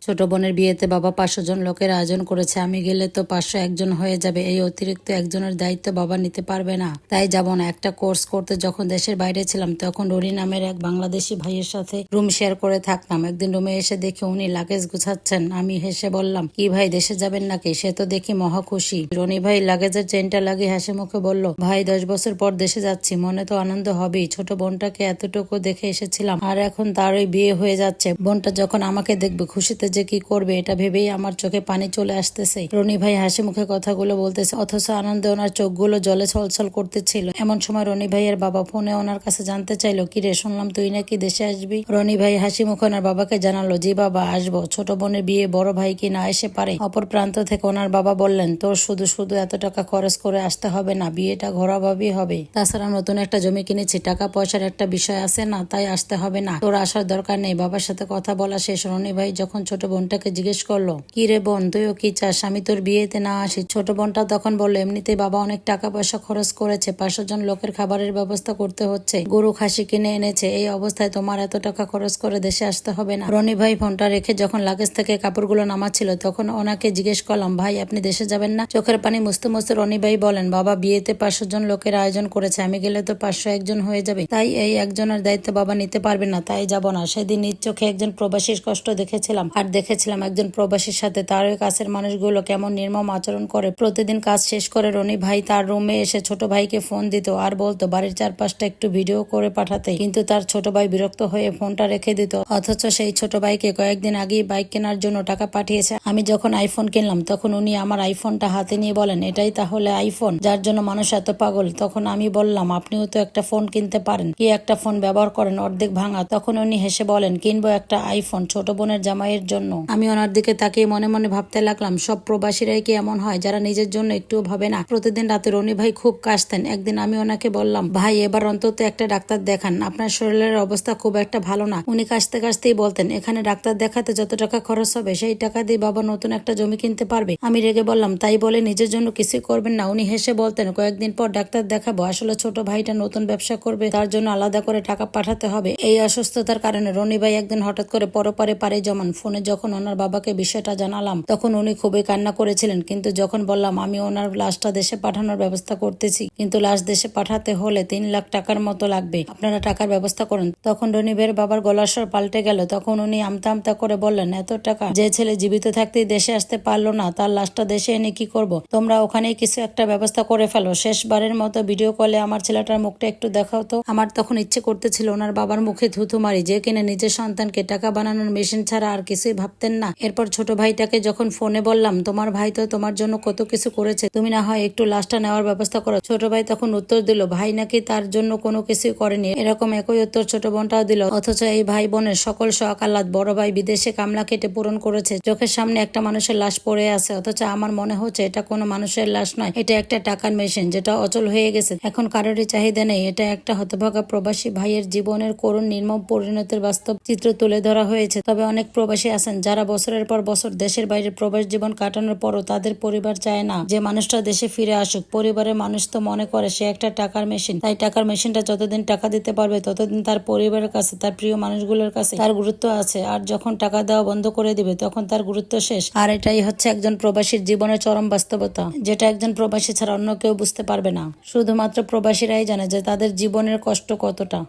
ছোট বোনের বিয়েতে বাবা 500 জন লোকের আয়োজন করেছে। আমি গেলে তো 501 জন হয়ে যাবে। এই অতিরিক্ত একজনের দায়িত্ব বাবা নিতে পারবে না, তাই যাব না। একটা কোর্স করতে যখন দেশের বাইরে ছিলাম তখন রনি নামের এক বাংলাদেশি ভাইয়ের সাথে রুম শেয়ার করে থাকতাম। একদিন রুমে এসে দেখি উনি লাগেজ গুছাচ্ছেন। আমি হেসে বললাম, কি ভাই দেশে যাবেন নাকি? সে তো দেখি মহা খুশি। রনি ভাই লাগেজের চেনটা লাগিয়ে হাসি মুখে বলল, ভাই 10 বছর পর দেশে যাচ্ছি, মনে তো আনন্দ হবেই। ছোট বোনটাকে এতটুকু দেখে এসেছিলাম আর এখন তারই বিয়ে হয়ে যাচ্ছে। বোনটা যখন আমাকে দেখবে খুশিতে যে কি করবে এটা ভেবেই আমার চোখে পানি চলে আসতেছে। রনি ভাই হাসি মুখে কথাগুলো বলতেছে, অথচ আনন্দে ওনার চোখগুলো জলে ছলছল করতেছিল। এমন সময় রনি ভাইয়ের বাবা ফোনে ওনার কাছে জানতে চাইলো, কিরে শুনলাম তুই নাকি দেশে আসবি? রনি ভাই হাসি মুখে ওনার বাবাকে জানালো, জি বাবা আসবো। ছোট বোনের বিয়ে বড় ভাই কি না এসে পারে? অপর প্রান্ত থেকে ওনার বাবা বললেন, তোর শুধু শুধু এত টাকা খরচ করে আসতে হবে না, বিয়েটা ঘরোয়াভাবেই হবে। তাছাড়া নতুন একটা জমি কিনেছি, টাকা পয়সার একটা বিষয় আছে না, তাই আসতে হবে না, তোর আসার দরকার নেই। বাবার সাথে কথা বলা শেষ। রনি ভাই যখন ছোট বোনটাকে জিজ্ঞেস করলো, কি রে বোন তুইও কি চাস আমি তোর বিয়েতে না আসি? ছোট বোনটা তখন বললো, এমনিতেই বাবা অনেক টাকা পয়সা খরচ করেছে, 500 জন লোকের খাবারের ব্যবস্থা করতে হচ্ছে, গরু খাসি কিনে এনেছে, এই অবস্থায় তোমার এত টাকা খরচ করে দেশে আসতে হবে না। রনি ভাই ফোনটা রেখে যখন লাগেজ থেকে কাপড়গুলো নামাচ্ছিল তখন ওনাকে জিজ্ঞেস করলাম, ভাই আপনি দেশে যাবেন না? চোখের পানি মুছতে মুছতে রনি ভাই বলেন, বাবা বিয়েতে 500 জন লোকের আয়োজন করেছে, আমি গেলে তো 501 জন হয়ে যাবে, তাই এই একজনের দায়িত্ব বাবা নিতে পারবে না, তাই যাব না। সেদিন নিজ চোখে একজন প্রবাসীর কষ্ট দেখেছিলাম আর দেখেছিলাম একজন প্রবাসীর সাথে তার ওই কাছের মানুষগুলো কেমন নির্মম আচরণ করে। প্রতিদিন কাজ শেষ করে রনি ভাই তার রুমে এসে ছোট ভাইকে ফোন দিত আর বলতো বাড়ির চারপাশটা একটু ভিডিও করে পাঠাতে, কিন্তু তার ছোট ভাই বিরক্ত হয়ে ফোনটা রেখে দিত। অথচ সেই ছোট ভাইকে কয়েকদিন আগেই বাইক কেনার জন্য টাকা পাঠিয়েছে। আমি যখন আইফোন কিনলাম তখন উনি আমার আইফোনটা হাতে নিয়ে বলেন, এটাই তাহলে আইফোন যার জন্য মানুষ এত পাগল? তখন আমি বললাম, আপনিও তো একটা ফোন কিনতে পারেন, কি একটা ফোন ব্যবহার করেন অর্ধেক ভাঙা। তখন উনি হেসে বলেন, কিনবো একটা আইফোন ছোট বোনের জামাইয়ের জন্য। আমি ওনার দিকে তাকিয়ে মনে মনে ভাবতে লাগলাম, সব প্রবাসীরাই কি এমন হয় যারা নিজের জন্য একটুও ভাবে না? প্রতিদিন রাতে রনি ভাই খুব কাশতেন। একদিন আমি ওনাকে বললাম, ভাই এবার অন্তত একটা ডাক্তার দেখান, আপনার শরীরের অবস্থা খুব একটা ভালো না। উনি কাশতে কাশতেই বলতেন, এখানে ডাক্তার দেখাতে যত টাকা খরচ হবে সেই টাকা দিয়ে বাবা নতুন একটা জমি কিনতে পারবে। আমি রেগে বললাম, তাই বলে নিজের জন্য কিছুই করবেন না? উনি হেসে বলতেন, কয়েকদিন পর ডাক্তার দেখাবো, আসলে ছোট ভাইটা নতুন ব্যবসা করবে, তার জন্য আলাদা করে টাকা পাঠাতে হবে। এই অসুস্থতার কারণে রনি ভাই একদিন হঠাৎ করে পরপারে পাড়ি জমান। ফোনে যখন ওনার বাবাকে বিষয়টা জানালাম তখন উনি খুবই কান্না করেছিলেন, কিন্তু যখন বললাম আমি ওনার লাশটা দেশে পাঠানোর ব্যবস্থা করতেছি, কিন্তু লাশ দেশে পাঠাতে হলে 3 লাখ টাকার মতো লাগবে, আপনারা টাকার ব্যবস্থা করেন, তখন রনি ভাইয়ের বাবার গলার স্বর পাল্টে গেল। তখন উনি আমতা আমতা করে বললেন, এত টাকা? যে ছেলে জীবিত থাকতেই দেশে আসতে পারলো না তার লাশটা দেশে এনে কি করব? তোমরা ওখানেই কিছু একটা ব্যবস্থা করে ফেলো। শেষবারের মতো ভিডিও কলে আমার ছেলেটার মুখটা একটু দেখাও তো। আমার তখন ইচ্ছে করতেছিল ওনার বাবার মুখে থুথু মারি, যে কিনা নিজের সন্তানকে টাকা বানানোর মেশিন ছাড়া আর কিছুই ভাবতেন না। এরপর ছোট ভাইটাকে যখন ফোনে বললাম, তোমার ভাই তো তোমার জন্য কত কিছু করেছে, তুমি না হয় একটু লাশটা নেওয়ার ব্যবস্থা করো। ছোট ভাই তখন উত্তর দিল, ভাই নাকি তার জন্য কোনো কিছুই করেনি। এরকম একই উত্তর ছোট বোনটাও দিল। অথচ এই ভাই বোনের সকল শখ আহ্লাদ বড় ভাই বিদেশে কামলা কেটে পূরণ করেছে। চোখের সামনে একটা মানুষের লাশ পড়ে আছে, অথচ আমার মনে হচ্ছে এটা কোনো মানুষের লাশ নয়, এটা একটা টাকার মেশিন যেটা অচল হয়ে গেছে, এখন কারোরই চাহিদা নেই। এটা একটা হতভাগা প্রবাসী ভাইয়ের জীবনের করুণ নির্মম পরিণতির বাস্তব চিত্র তুলে ধরা হয়েছে। তবে অনেক প্রবাসী আছেন যারা বছরের পর বছর দেশের বাইরে প্রবাস জীবন কাটানোর পরও তাদের পরিবার চায় না যে মানুষটা দেশে ফিরে আসুক। পরিবারের মানুষ তো মনে করে সে একটা টাকার মেশিন, তাই টাকার মেশিনটা যতদিন টাকা দিতে পারবে ততদিন তার পরিবারের কাছে, তার প্রিয় মানুষগুলোর কাছে তার গুরুত্ব আছে, আর যখন টাকা দেওয়া বন্ধ করে দিবে তখন তার গুরুত্ব শেষ। আর এটাই হচ্ছে একজন প্রবাসীর জীবনের চরম বাস্তবতা, যেটা একজন প্রবাসী ছাড়া অন্য কেউ বুঝতে পারবে না। শুধুমাত্র প্রবাসীরাই জানে যে তাদের জীবনের কষ্ট কতটা।